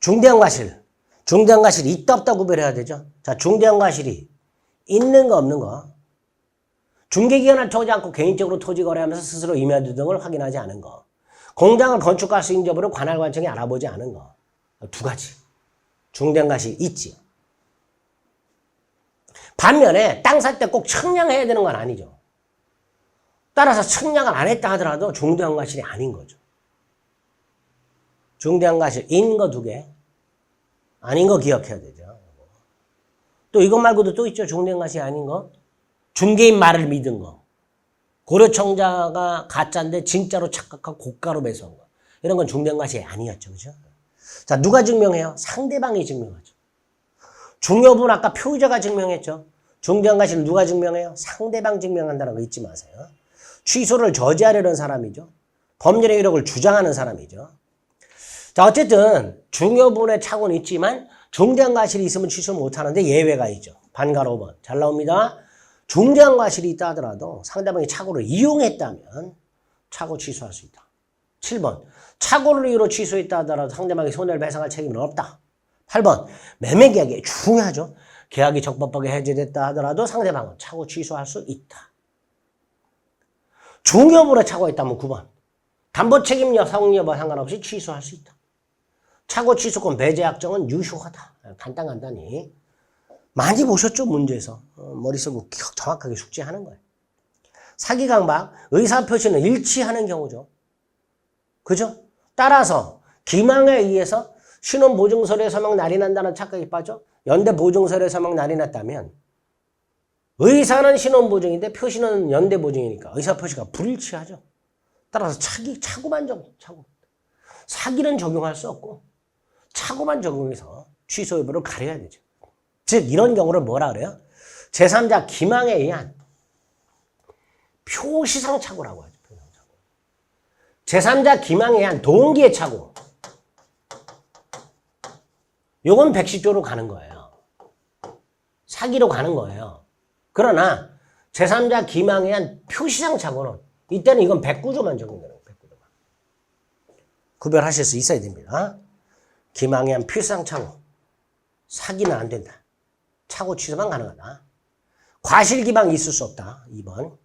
중대한 과실. 중대한 과실이 있다 없다 구별해야 되죠. 자, 중대한 과실이 있는 거 없는 거. 중개기관을 통하지 않고 개인적으로 토지 거래하면서 스스로 임야주 등을 확인하지 않은 거. 공장을 건축할 수 있는 여부를 관할 관청이 알아보지 않은 거. 두 가지. 중대한 과실이 있지요. 반면에 땅 살 때 꼭 청량해야 되는 건 아니죠. 따라서 청량을 안 했다 하더라도 중대한 과실이 아닌 거죠. 중대한 과실인 거 두 개, 아닌 거 기억해야 되죠. 또 이것 말고도 또 있죠. 중대한 과실이 아닌 거. 중개인 말을 믿은 거. 고려청자가 가짜인데 진짜로 착각하고 고가로 매수한 거. 이런 건 중대한 과실이 아니었죠. 그죠? 자, 누가 증명해요? 상대방이 증명하죠. 중요분 아까 표의자가 증명했죠. 중대한 과실을 누가 증명해요? 상대방 증명한다는 거 잊지 마세요. 취소를 저지하려는 사람이죠. 법률의 효력을 주장하는 사람이죠. 자, 어쨌든 중요분의 착오는 있지만 중대한 과실이 있으면 취소 못하는데 예외가 있죠. 반가로 5번. 잘 나옵니다. 중대한 과실이 있다 하더라도 상대방이 착오를 이용했다면 착오 취소할 수 있다. 7번. 착오를 이유로 취소했다 하더라도 상대방이 손해를 배상할 책임은 없다. 8번. 매매계약이 중요하죠. 계약이 적법하게 해제됐다 하더라도 상대방은 착오 취소할 수 있다. 중요분에 착오가 있다면 9번. 담보책임 성립 여부와 상관없이 취소할 수 있다. 착오 취소권 배제 약정은 유효하다. 간단히. 많이 보셨죠, 문제에서. 머릿속으로 정확하게 숙지하는 거예요. 사기 강박, 의사표시는 일치하는 경우죠. 그죠? 따라서 기망에 의해서 신원보증서류에 서명 날인한다는 착각이 빠져 연대보증서류에 서명 날인했다면 의사는 신원보증인데 표시는 연대보증이니까 의사표시가 불일치하죠. 따라서 착오만 착오. 사기는 적용할 수 없고 착오만 적용해서 취소 여부를 가려야 되죠. 즉 이런 경우를 뭐라 그래요? 제3자 기망에 의한 표시상 착오라고 하죠. 제3자 기망에 의한 동기의 착오. 요건 110조로 가는 거예요. 사기로 가는 거예요. 그러나 제3자 기망에 의한 표시상 착오는 이때는 이건 109조만 적용되는 거예요. 109조만. 구별하실 수 있어야 됩니다. 기망에 의한 표시상 착오. 사기는 안 된다. 착오 취소만 가능하다. 과실기망이 있을 수 없다. 2번.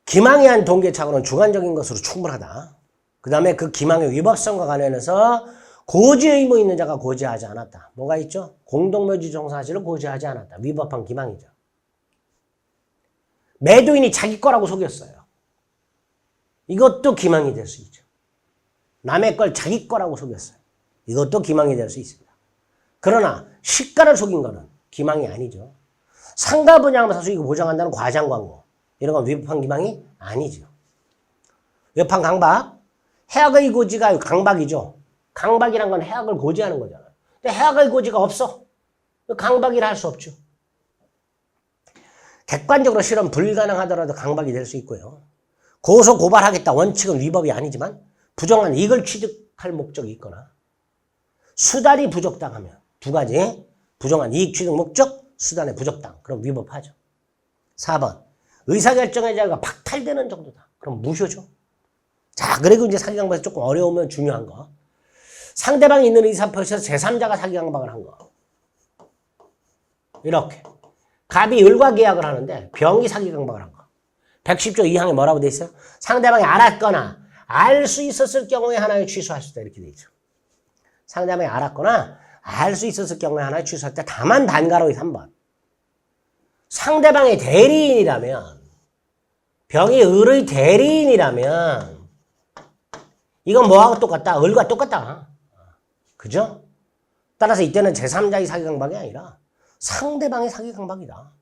기망에 의한 동기의 착오는 주관적인 것으로 충분하다. 그 다음에 그 기망의 위법성과 관련해서 고지 의무 있는 자가 고지하지 않았다. 뭐가 있죠? 공동묘지 종사실을 고지하지 않았다. 위법한 기망이죠. 매도인이 자기 거라고 속였어요. 이것도 기망이 될 수 있죠. 남의 걸 자기 거라고 속였어요. 이것도 기망이 될 수 있습니다. 그러나 시가를 속인 거는 기망이 아니죠. 상가 분양하면서 수익을 보장한다는 과장 광고. 이런 건 위법한 기망이 아니죠. 위법한 강박. 해악의 고지가 강박이죠. 강박이란 건 해악을 고지하는 거잖아요. 근데 해악의 고지가 없어. 강박이라 할 수 없죠. 객관적으로 실현 불가능하더라도 강박이 될 수 있고요. 고소 고발하겠다 원칙은 위법이 아니지만 부정한 이익을 취득할 목적이 있거나 수단이 부적당하면 두 가지. 부정한 이익 취득 목적, 수단의 부적당. 그럼 위법하죠. 4번. 의사결정의 자유가 박탈되는 정도다. 그럼 무효죠. 자, 그리고 이제 사기강박에서 조금 어려우면 중요한 거. 상대방이 있는 의사표시에서 제3자가 사기강박을 한 거. 이렇게. 갑이 을과 계약을 하는데 병이 사기강박을 한 거. 110조 2항에 뭐라고 돼 있어요? 상대방이 알았거나 알 수 있었을 경우에 하나에 취소할 수 있다. 이렇게 돼 있죠. 상대방이 알았거나 알 수 있었을 경우에 하나에 취소할 때 다만 단가로의 3번. 상대방의 대리인이라면 병이 을의 대리인이라면 이건 뭐하고 똑같다? 을과 똑같다. 그죠? 따라서 이때는 제3자의 사기강박이 아니라 상대방의 사기강박이다.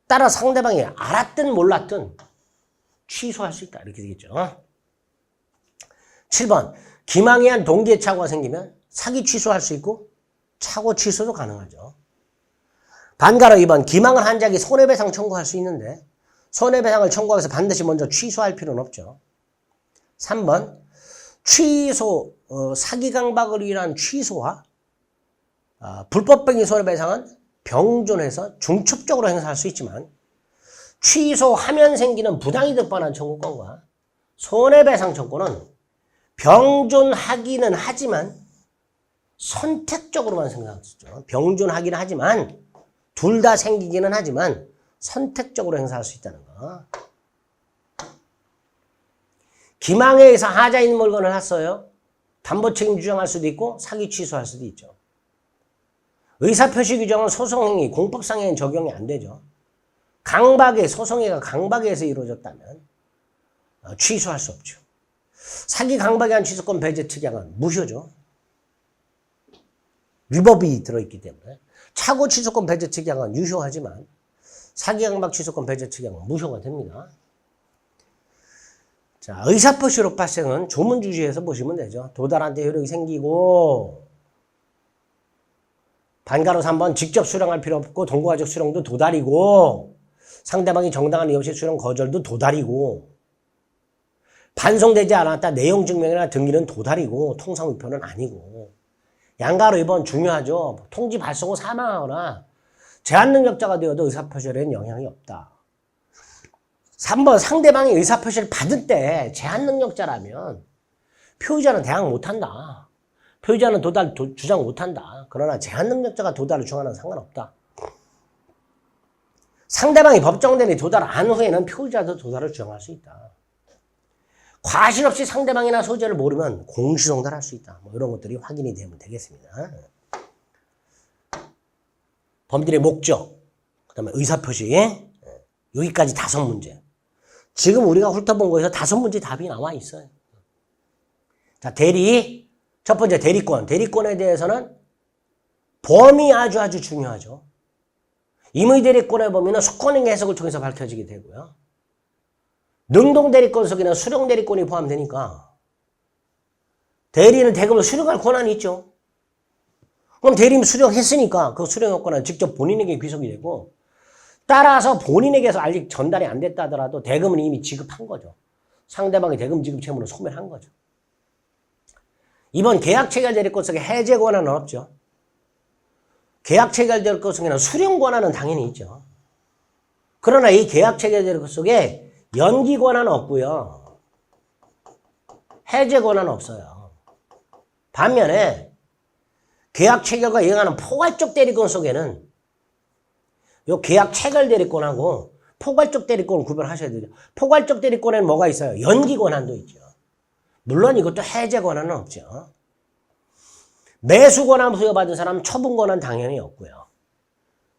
따라 상대방이 알았든 몰랐든 취소할 수 있다. 이렇게 되겠죠. 7번. 기망에 의한 동기의 착오가 생기면 사기 취소할 수 있고 착오 취소도 가능하죠. 반가로 2번. 기망을 한 자에게 손해배상 청구할 수 있는데 손해배상을 청구해서 반드시 먼저 취소할 필요는 없죠. 3번. 취소, 사기강박을 위한 취소와 불법행위 손해배상은 병존해서 중첩적으로 행사할 수 있지만 취소하면 생기는 부당이득 반환 청구권과 손해배상 청구는 병존하기는 하지만 선택적으로만 생각할 수 있죠. 병존하기는 하지만 둘 다 생기기는 하지만 선택적으로 행사할 수 있다는 거. 기망에 의해서 하자 있는 물건을 샀어요. 담보 책임 주장할 수도 있고 사기 취소할 수도 있죠. 의사표시 규정은 소송행위, 공법상에는 적용이 안 되죠. 강박의 소송행위가 강박에 의해서 이루어졌다면 취소할 수 없죠. 사기 강박에 의한 취소권 배제 특약은 무효죠. 위법이 들어있기 때문에. 착오 취소권 배제 특약은 유효하지만 사기 강박 취소권 배제 특약은 무효가 됩니다. 자, 의사표시로 발생은 조문 주시에서 보시면 되죠. 도달한 데 효력이 생기고 반가로 3번 직접 수령할 필요 없고 동거가적 수령도 도달이고 상대방이 정당한 이유 없이 수령 거절도 도달이고 반송되지 않았다 내용 증명이나 등기는 도달이고 통상의표는 아니고 양가로 2번 중요하죠. 통지 발송 후 사망하거나 제한능력자가 되어도 의사표시에는 영향이 없다. 3번 상대방이 의사표시를 받을 때 제한능력자라면 표의자는 대항 못한다. 표의자는 도달 주장 못한다. 그러나 제한능력자가 도달을 주장하는 상관없다. 상대방이 법정대리 도달 안 후에는 표의자도 도달을 주장할 수 있다. 과실 없이 상대방이나 소재를 모르면 공시송달할 수 있다. 뭐 이런 것들이 확인이 되면 되겠습니다. 범죄의 목적, 그 다음에 의사표시, 여기까지 5문제. 지금 우리가 훑어본 거에서 5문제 답이 나와 있어요. 자, 대리. 첫 번째 대리권. 대리권에 대해서는 범위 아주 중요하죠. 임의 대리권에 보면 수권행위 해석을 통해서 밝혀지게 되고요. 능동 대리권 속에는 수령 대리권이 포함되니까 대리는 대금을 수령할 권한이 있죠. 그럼 대리는 수령했으니까 그 수령 권한은 직접 본인에게 귀속이 되고 따라서 본인에게서 아직 전달이 안 됐다 하더라도 대금은 이미 지급한 거죠. 상대방의 대금 지급 채무를 소멸한 거죠. 이번 계약 체결 대리권 속에 해제 권한은 없죠. 계약 체결 대리권 속에는 수령 권한은 당연히 있죠. 그러나 이 계약 체결 대리권 속에 연기 권한은 없고요. 해제 권한은 없어요. 반면에 계약 체결과 이행하는 포괄적 대리권 속에는 요 계약 체결 대리권하고 포괄적 대리권을 구별하셔야 되죠. 포괄적 대리권에는 뭐가 있어요? 연기 권한도 있죠. 물론 이것도 해제 권한은 없죠. 매수 권한 부여받은 사람 처분 권한 당연히 없고요.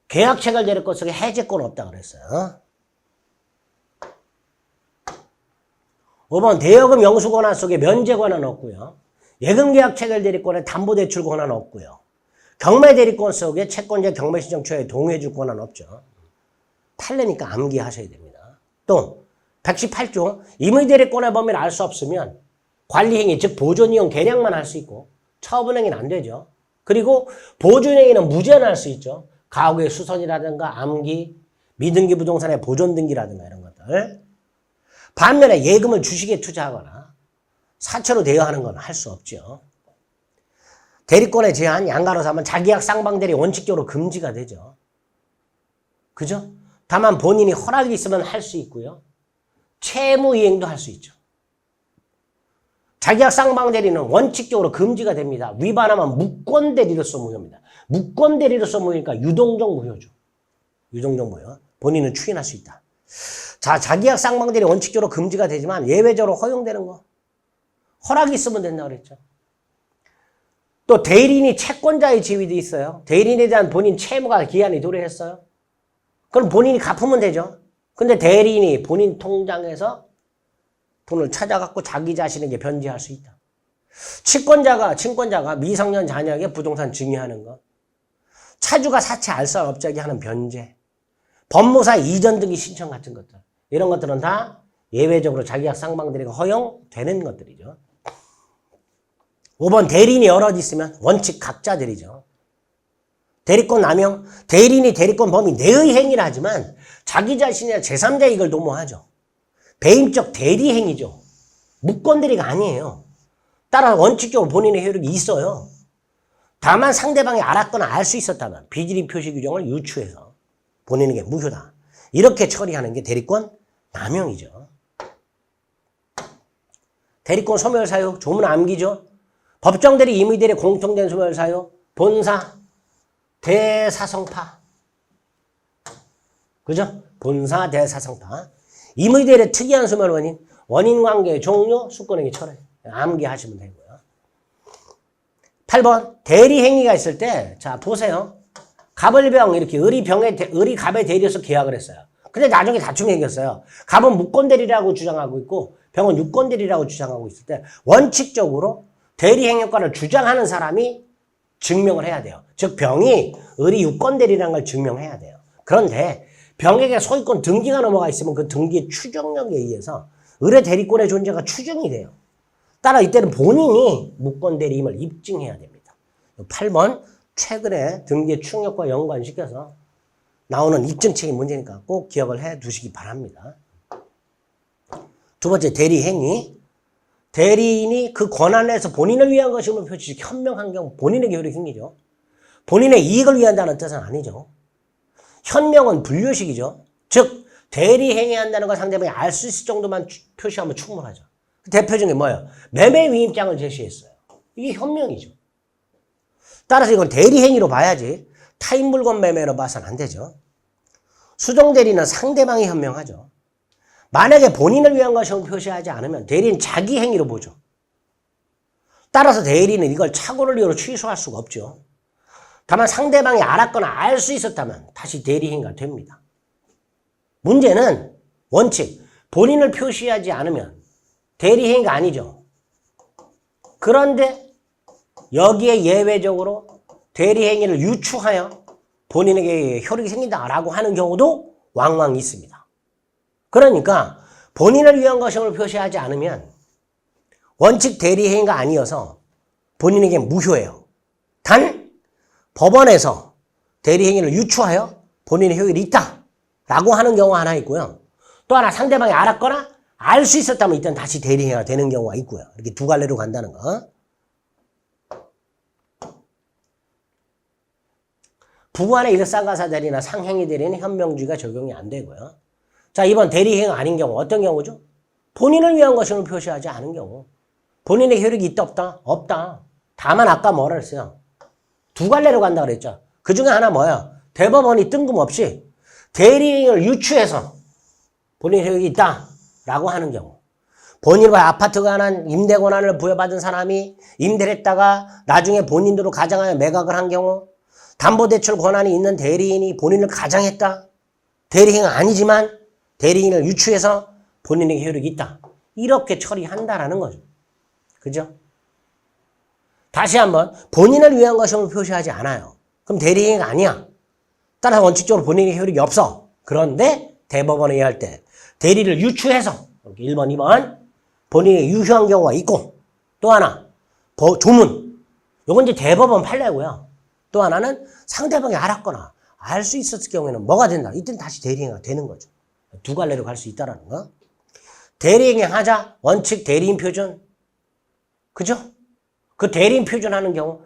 계약 체결 대리권 속에 해제권 없다 그랬어요. 5번 대여금 영수 권한 속에 면제 권한 없고요. 예금 계약 체결 대리권에 담보 대출 권한 없고요. 경매 대리권 속에 채권자 경매 신청 초에 동의해 줄 권한 없죠. 판례니까 암기하셔야 됩니다. 또 118조 임의 대리권의 범위를 알 수 없으면 관리행위 즉 보존이용 계량만 할 수 있고 처분행위는 안 되죠. 그리고 보존행위는 무제한할 수 있죠. 가구의 수선이라든가 암기, 미등기 부동산의 보존 등기라든가 이런 것들. 반면에 예금을 주식에 투자하거나 사채로 대여하는 건 할 수 없죠. 대리권의 제한, 양가로서 하면 자기약 쌍방대리 원칙적으로 금지가 되죠. 그죠? 다만 본인이 허락이 있으면 할 수 있고요. 채무이행도 할 수 있죠. 자기약 쌍방대리는 원칙적으로 금지가 됩니다. 위반하면 무권대리로서 무효입니다. 무권대리로서 무효니까 유동적 무효죠. 유동적 무효. 본인은 추인할 수 있다. 자, 자기약 쌍방대리 원칙적으로 금지가 되지만 예외적으로 허용되는 거. 허락이 있으면 된다고 그랬죠. 또 대리인이 채권자의 지위도 있어요. 대리인에 대한 본인 채무가 기한이 도래했어요. 그럼 본인이 갚으면 되죠. 근데 대리인이 본인 통장에서 돈을 찾아갖고 자기 자신에게 변제할 수 있다. 친권자가 미성년 자녀에게 부동산 증여하는 것. 차주가 사채 알선업자에게 하는 변제. 법무사 이전 등기 신청 같은 것들. 이런 것들은 다 예외적으로 자기약 쌍방대리가 허용되는 것들이죠. 5번 대리인이 여럿 있으면 원칙 각자 대리죠. 대리권 남용. 대리인이 대리권 범위 내의 행위를 하지만 자기 자신이나 제3자 이익을 도모하죠. 배임적 대리 행위죠. 무권 대리가 아니에요. 따라 원칙적으로 본인의 효력이 있어요. 다만 상대방이 알았거나 알 수 있었다면 비질의 표시 규정을 유추해서 본인에게 무효다. 이렇게 처리하는 게 대리권 남용이죠. 대리권 소멸 사유 조문 암기죠. 법정 대리, 임의 대리 공통된 소멸 사유 본사, 대사성파. 그죠? 본사, 대사성파. 임의 대리 특이한 소멸 원인, 원인 관계 종료, 수권행위 철회. 암기하시면 되고요. 8번 대리 행위가 있을 때, 자 보세요. 갑을병 이렇게 을이 갑의 대리에서 계약을 했어요. 근데 나중에 다툼이 생겼어요. 갑은 무권 대리라고 주장하고 있고 병은 유권 대리라고 주장하고 있을 때 원칙적으로 대리 행위권을 주장하는 사람이 증명을 해야 돼요. 즉 병이 을이 유권 대리라는 걸 증명해야 돼요. 그런데 병에게 소유권 등기가 넘어가 있으면 그 등기의 추정력에 의해서 을의 대리권의 존재가 추정이 돼요. 따라 이때는 본인이 무권 대리임을 입증해야 됩니다. 8번 최근에 등기의 추정력과 연관시켜서 나오는 입증책이 문제니까 꼭 기억을 해 두시기 바랍니다. 두 번째 대리 행위. 대리인이 그 권한 내에서 본인을 위한 것임을 표시 현명한 경우 본인에게 효력이 생기죠. 본인의 이익을 위한다는 뜻은 아니죠. 현명은 분류식이죠. 즉 대리 행위한다는 걸 상대방이 알 수 있을 정도만 표시하면 충분하죠. 대표 중에 뭐예요? 매매 위임장을 제시했어요. 이게 현명이죠. 따라서 이건 대리 행위로 봐야지 타인 물건 매매로 봐서는 안 되죠. 수정 대리는 상대방이 현명하죠. 만약에 본인을 위한 것임을 표시하지 않으면 대리인 자기 행위로 보죠. 따라서 대리인은 이걸 착오를 이유로 취소할 수가 없죠. 다만 상대방이 알았거나 알 수 있었다면 다시 대리행위가 됩니다. 문제는 원칙, 본인을 표시하지 않으면 대리행위가 아니죠. 그런데 여기에 예외적으로 대리행위를 유추하여 본인에게 효력이 생긴다라고 하는 경우도 왕왕 있습니다. 그러니까 본인을 위한 것임을 표시하지 않으면 원칙 대리행위가 아니어서 본인에게 무효예요. 단 법원에서 대리행위를 유추하여 본인의 효율이 있다라고 하는 경우가 하나 있고요. 또 하나 상대방이 알았거나 알 수 있었다면 일단 다시 대리행위가 되는 경우가 있고요. 이렇게 두 갈래로 간다는 거. 부부간의 일상가사 대리나 상행위 대리는 현명주의가 적용이 안 되고요. 자, 이번 대리행위 아닌 경우 어떤 경우죠? 본인을 위한 것임을 표시하지 않은 경우. 본인의 효력이 있다 없다? 없다. 다만 아까 뭐라 그랬어요? 두 갈래로 간다 그랬죠. 그 중에 하나 뭐야? 대법원이 뜬금없이 대리행위를 유추해서 본인의 효력이 있다라고 하는 경우. 본인과 아파트 관한 임대 권한을 부여받은 사람이 임대를 했다가 나중에 본인으로 가장하여 매각을 한 경우, 담보대출 권한이 있는 대리인이 본인을 가장했다. 대리행위는 아니지만 대리인을 유추해서 본인에게 효력이 있다. 이렇게 처리한다라는 거죠. 그죠? 다시 한번 본인을 위한 것임을 표시하지 않아요. 그럼 대리행위가 아니야. 따라서 원칙적으로 본인의 효력이 없어. 그런데 대법원에 의할 때 대리를 유추해서 1번, 2번 본인이 유효한 경우가 있고, 또 하나 조문. 요건 이제 대법원 판례고요. 또 하나는 상대방이 알았거나 알 수 있었을 경우에는 뭐가 된다? 이때는 다시 대리행위가 되는 거죠. 두 갈래로 갈 수 있다는 거. 대리행위 하자. 원칙 대리인 표준. 그죠? 그 대리인 표준하는 경우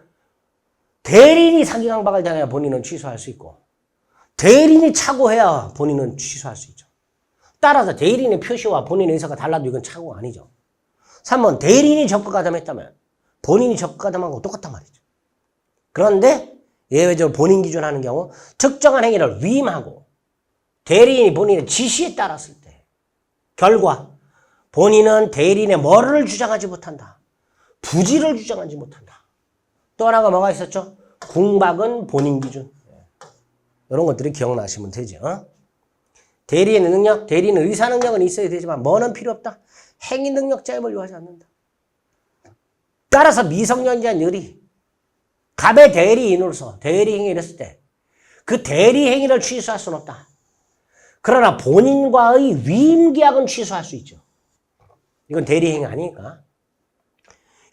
대리인이 사기 강박을 당해야 본인은 취소할 수 있고, 대리인이 착오해야 본인은 취소할 수 있죠. 따라서 대리인의 표시와 본인의 의사가 달라도 이건 착오가 아니죠. 3번 대리인이 적극가담했다면 본인이 적극가담하고 똑같단 말이죠. 그런데 예외적으로 본인 기준하는 경우 특정한 행위를 위임하고 대리인이 본인의 지시에 따랐을 때 결과 본인은 대리인의 뭐를 주장하지 못한다. 부지를 주장하지 못한다. 또 하나가 뭐가 있었죠? 궁박은 본인 기준. 이런 것들이 기억나시면 되죠. 대리인의 능력, 대리인의 의사 능력은 있어야 되지만 뭐는 필요 없다. 행위 능력자임을 요하지 않는다. 따라서 미성년자 늘이 갑의 대리인으로서 대리행위를 했을 때 그 대리행위를 취소할 수는 없다. 그러나 본인과의 위임계약은 취소할 수 있죠. 이건 대리행위 아니니까.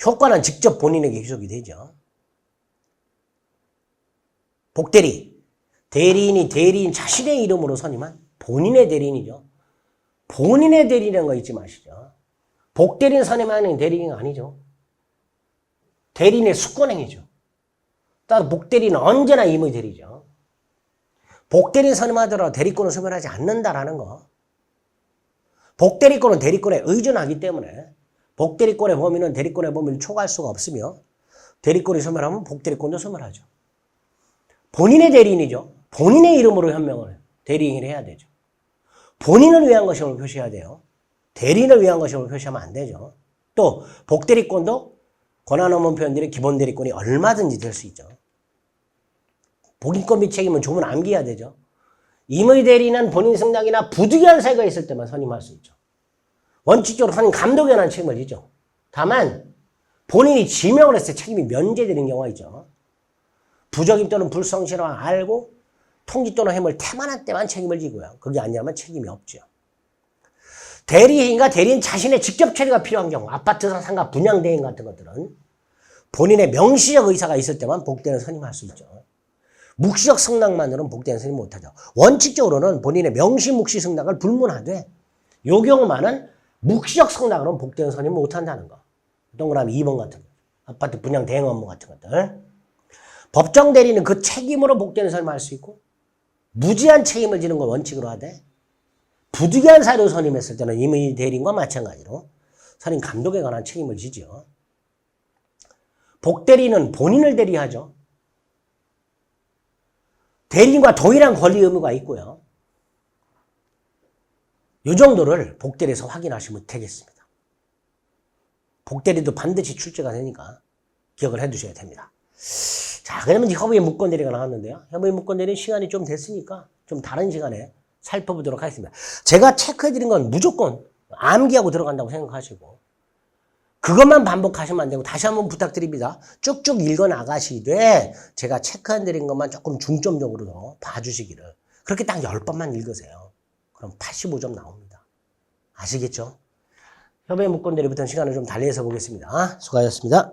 효과는 직접 본인에게 희속이 되죠. 복대리. 대리인이 대리인 자신의 이름으로 선임한 본인의 대리인이죠. 본인의 대리인이라는 거 잊지 마시죠. 복대리인 선임하는 대리인이 아니죠. 대리인의 수권행위죠. 따라서 복대리는 언제나 임의 대리죠. 복대리인 선임하더라도 대리권을 소멸하지 않는다라는 거. 복대리권은 대리권에 의존하기 때문에 복대리권의 범위는 대리권의 범위를 초과할 수가 없으며 대리권이 소멸하면 복대리권도 소멸하죠. 본인의 대리인이죠. 본인의 이름으로 현명을 대리행위를 해야 되죠. 본인을 위한 것임을 표시해야 돼요. 대리인을 위한 것임을 표시하면 안 되죠. 또 복대리권도 권한 없는 표현들이 기본 대리권이 얼마든지 될 수 있죠. 복인권 및 책임은 조문 암기해야 되죠. 임의 대리는 본인 승낙이나 부득이한 사유가 있을 때만 선임할 수 있죠. 원칙적으로 선임 감독에 관한 책임을 지죠. 다만 본인이 지명을 했을 때 책임이 면제되는 경우가 있죠. 부적임 또는 불성실함을 알고 통지 또는 해물 태만한 때만 책임을 지고요. 그게 아니라면 책임이 없죠. 대리인과 대리인 자신의 직접 처리가 필요한 경우, 아파트 상가 분양 대행 같은 것들은 본인의 명시적 의사가 있을 때만 복대는 선임할 수 있죠. 묵시적 승낙만으로는 복대는 선임 못하죠. 원칙적으로는 본인의 명시 묵시 승낙을 불문하되 요 경우만은 묵시적 승낙으로는 복대는 선임 못한다는 거. 동그라미 2번 같은 거. 아파트 분양 대행 업무 같은 것들. 법정 대리는 그 책임으로 복대는 선임할 수 있고 무지한 책임을 지는 걸 원칙으로 하되 부득이한 사유로 선임했을 때는 임의 대리인과 마찬가지로 선임 감독에 관한 책임을 지죠. 복대리는 본인을 대리하죠. 대리인과 동일한 권리 의무가 있고요. 이 정도를 복대리에서 확인하시면 되겠습니다. 복대리도 반드시 출제가 되니까 기억을 해두셔야 됩니다. 자, 그러면 이제 협의의 무권대리가 나왔는데요. 협의의 무권대리는 시간이 좀 됐으니까 좀 다른 시간에 살펴보도록 하겠습니다. 제가 체크해드린 건 무조건 암기하고 들어간다고 생각하시고 그것만 반복하시면 안 되고 다시 한번 부탁드립니다. 쭉쭉 읽어 나가시되 제가 체크해드린 것만 조금 중점적으로 더 봐주시기를. 그렇게 딱 10번만 읽으세요. 그럼 85점 나옵니다. 아시겠죠? 협의의 무권대리부터 시간을 좀 달리해서 보겠습니다. 수고하셨습니다.